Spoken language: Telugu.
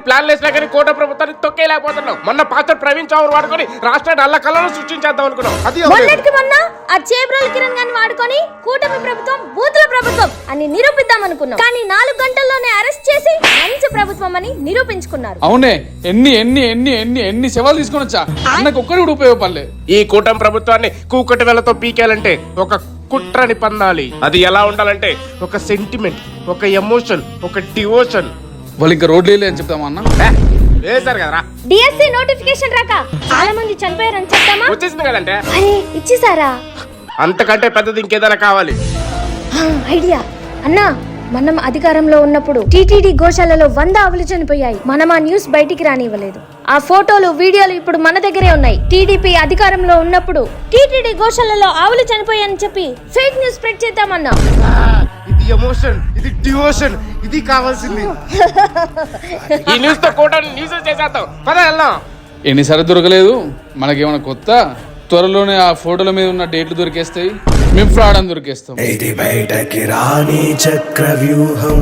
ప్లాన్ వేసినా కానీ కోట ప్రభుత్వాన్ని తొక్కేలేకపోతున్నాం. మొన్న పాస్టర్ ప్రవీణ్ చౌర్ వాడుకొని రాష్ట్రాన్ని అల్ల కళ్ళను సృష్టించేద్దాం అనుకున్నాం. అది మొన్న ఆ చేబ్రోల్ కిరణ్ గారిని వాడుకొని కూటమి ప్రభుత్వం బూతుల ప్రభుత్వం అని నిరూపిద్దాం అనుకున్నాం. కానీ 4 గంటల్లోనే అరెస్ట్ చేసి మంచి ప్రభుత్వం అని నిరూపించుకున్నారు. అవునే, ఎన్ని ఎన్ని ఎన్ని ఎన్ని ఎన్ని సేవలు తీసుకొని వచ్చా, అన్నకు ఒక్కడి కూడా ఉపయోగపడలేదు. ఈ కూటమి ప్రభుత్వాన్ని కూకటి వేలతో పీకేయాలంటే ఒక కుట్రని పన్నాలి. అది ఎలా ఉండాలంటే ఒక సెంటిమెంట్, ఒక ఎమోషన్, ఒక డివోషన్. వాళ్ళు ఇంకా రోడ్లు వేయలే అని చెప్తామన్నా. వేసారు కదరా. డిఎస్సి నోటిఫికేషన్ రాక చాలా మంది చనిపోయారని చెప్తామా? వచ్చేసింది కదంటే. అరే ఇచ్చేసారా? అంతకంటే పెద్దది ఇంకేదైనా కావాలి. ఐడియా అన్నా, మనం అధికారంలో ఉన్నప్పుడు టీటీడీ గోశాలలో 100 ఆవులు చనిపోయాయి. మనం ఆ న్యూస్ బయటికి రానివ్వలేదు. ఆ ఫోటోలు వీడియోలు ఇప్పుడు మన దగ్గరే ఉన్నాయి. టీడీపీ అధికారంలో ఉన్నప్పుడు టీటీడీ గోశాలలో ఆవులు చనిపోయాయని చెప్పి ఫేక్ న్యూస్ స్ప్రెడ్ చేద్దామన్నా. ఇది ఎమోషన్, ఇది డివోషన్, ఇది కావాల్సింది. ఈ న్యూస్ తో కోటని న్యూస్ చేసేద్దాం. పద వెళ్దాం. ఎన్నిసార్లు దొరకలేదు, మనకేమైనా కొత్త? త్వరలోనే ఆ ఫోటోల మీద ఉన్న డేట్లు దొరికేస్తాయి, మేము ఫ్రాడ్ అని దొరికేస్తాం. ఇది బయటకి రాని చక్రవ్యూహం.